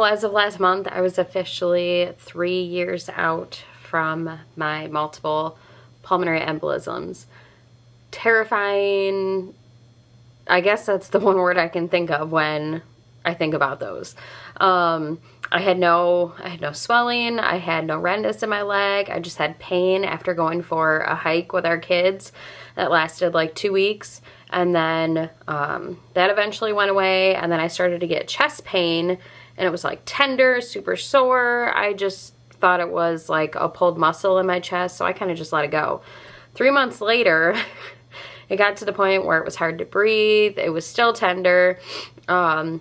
Well, as of last month, I was officially 3 years out from my multiple pulmonary embolisms. Terrifying. I guess that's the one word I can think of when I think about those. I had no swelling. I had no redness in my leg. I just had pain after going for a hike with our kids that lasted like 2 weeks. And then that eventually went away. And then I started to get chest pain, and it was like tender, super sore. I just thought it was like a pulled muscle in my chest. So I kind of just let it go. 3 months later, it got to the point where it was hard to breathe. It was still tender. I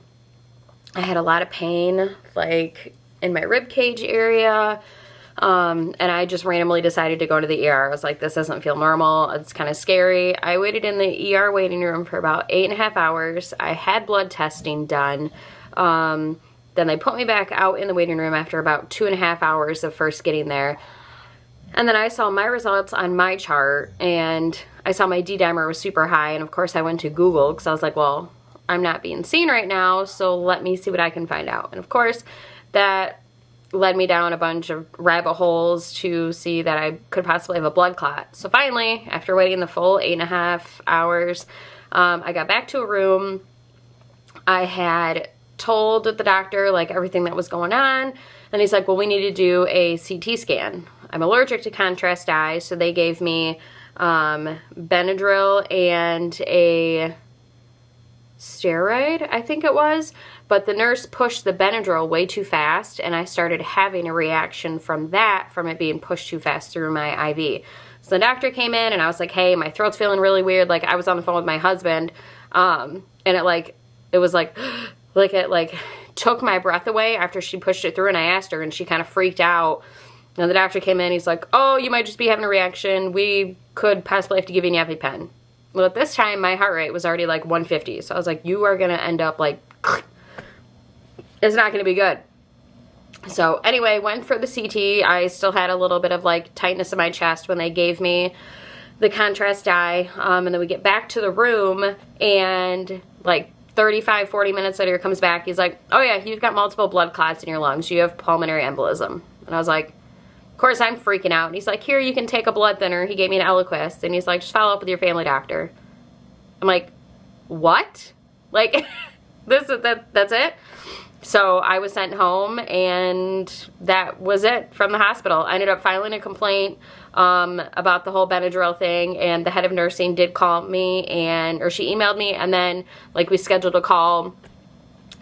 had a lot of pain, like in my rib cage area. And I just randomly decided to go to the ER. I was like, this doesn't feel normal. It's kind of scary. I waited in the ER waiting room for about 8.5 hours. I had blood testing done. Then they put me back out in the waiting room after about 2.5 hours of first getting there. And then I saw my results on my chart, and I saw my D-dimer was super high. And of course I went to Google because I was like, well, I'm not being seen right now, so let me see what I can find out. And of course that led me down a bunch of rabbit holes to see that I could possibly have a blood clot. So finally, after waiting the full 8.5 hours, I got back to a room. I had told the doctor like everything that was going on, and he's like, well, we need to do a CT scan. I'm allergic to contrast dye, so they gave me Benadryl and a steroid, I think it was, but the nurse pushed the Benadryl way too fast, and I started having a reaction from it being pushed too fast through my IV. So the doctor came in, and I was like, hey, my throat's feeling really weird. Like, I was on the phone with my husband, and it took my breath away after she pushed it through, and I asked her, and she kind of freaked out. And the doctor came in, he's like, oh, you might just be having a reaction. We could possibly have to give you an EpiPen. Well, at this time, my heart rate was already like 150. So I was like, you are going to end up like, it's not going to be good. So anyway, went for the CT. I still had a little bit of like tightness in my chest when they gave me the contrast dye. And then we get back to the room, and like 35, 40 minutes later, he comes back. He's like, oh yeah, you've got multiple blood clots in your lungs. You have pulmonary embolism. And I was like, of course, I'm freaking out. And he's like, here, you can take a blood thinner. He gave me an Eliquis. And he's like, just follow up with your family doctor. I'm like, what? Like, that's it? So I was sent home, and that was it from the hospital. I ended up filing a complaint about the whole Benadryl thing, and the head of nursing did call me, or she emailed me, and then like we scheduled a call,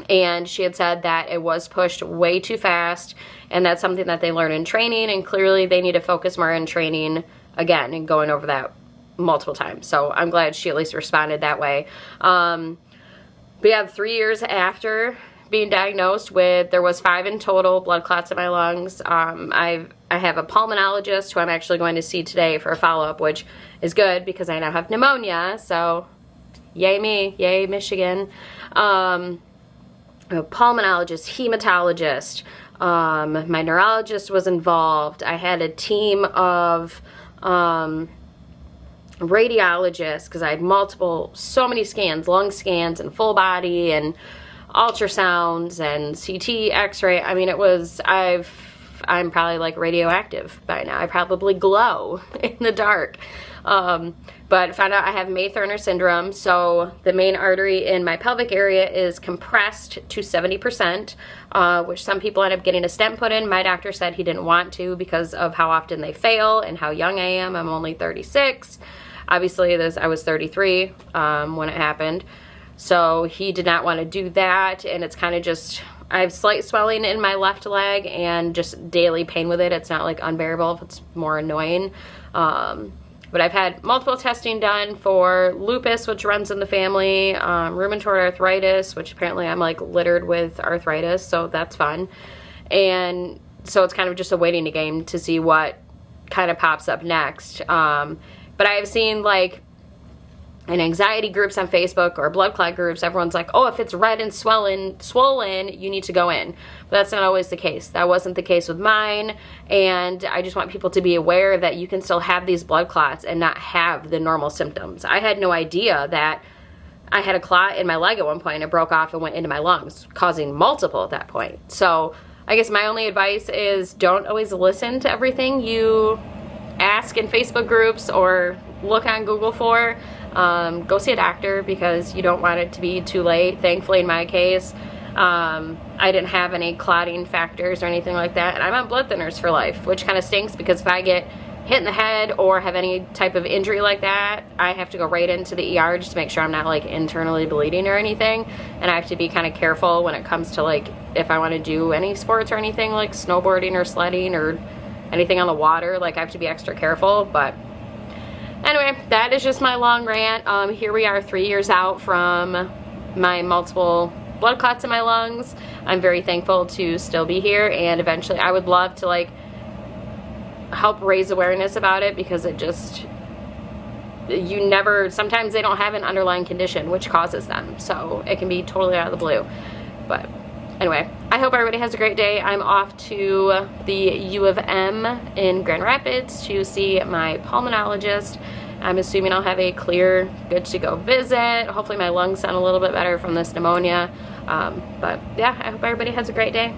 and she had said that it was pushed way too fast, and that's something that they learn in training, and clearly they need to focus more in training again and going over that multiple times. So I'm glad she at least responded that way. But yeah, 3 years after being diagnosed with, there was 5 in total blood clots in my lungs. I have a pulmonologist who I'm actually going to see today for a follow-up, which is good because I now have pneumonia. So yay me, yay Michigan. A pulmonologist, hematologist. My neurologist was involved. I had a team of radiologists because I had so many scans, lung scans and full body and ultrasounds and CT, X-ray. I mean, I'm probably like radioactive by now. I probably glow in the dark. But found out I have May-Thurner syndrome, so the main artery in my pelvic area is compressed to 70%, which some people end up getting a stent put in. My doctor said he didn't want to because of how often they fail and how young I am. I'm only 36. Obviously, I was 33 when it happened. So he did not want to do that, and it's kind of just, I have slight swelling in my left leg and just daily pain with it. It's not like unbearable, it's more annoying. But I've had multiple testing done for lupus, which runs in the family, rheumatoid arthritis, which apparently I'm like littered with arthritis, so that's fun. And so it's kind of just a waiting game to see what kind of pops up next. But I have seen like in anxiety groups on Facebook or blood clot groups, everyone's like, oh, if it's red and swollen, you need to go in. But that's not always the case. That wasn't the case with mine. And I just want people to be aware that you can still have these blood clots and not have the normal symptoms. I had no idea that I had a clot in my leg at one point. It broke off and went into my lungs, causing multiple at that point. So I guess my only advice is don't always listen to everything you ask in Facebook groups or look on Google for. Go see a doctor because you don't want it to be too late. Thankfully, in my case, I didn't have any clotting factors or anything like that. And I'm on blood thinners for life, which kind of stinks because if I get hit in the head or have any type of injury like that, I have to go right into the ER just to make sure I'm not like internally bleeding or anything. And I have to be kind of careful when it comes to like if I want to do any sports or anything like snowboarding or sledding or anything on the water. Like I have to be extra careful. But anyway, that is just my long rant. Here we are 3 years out from my multiple blood clots in my lungs. I'm very thankful to still be here, and eventually I would love to like help raise awareness about it because it just, sometimes they don't have an underlying condition which causes them, so it can be totally out of the blue. But anyway, I hope everybody has a great day. I'm off to the U of M in Grand Rapids to see my pulmonologist. I'm assuming I'll have a clear, good to go visit. Hopefully my lungs sound a little bit better from this pneumonia. But yeah, I hope everybody has a great day.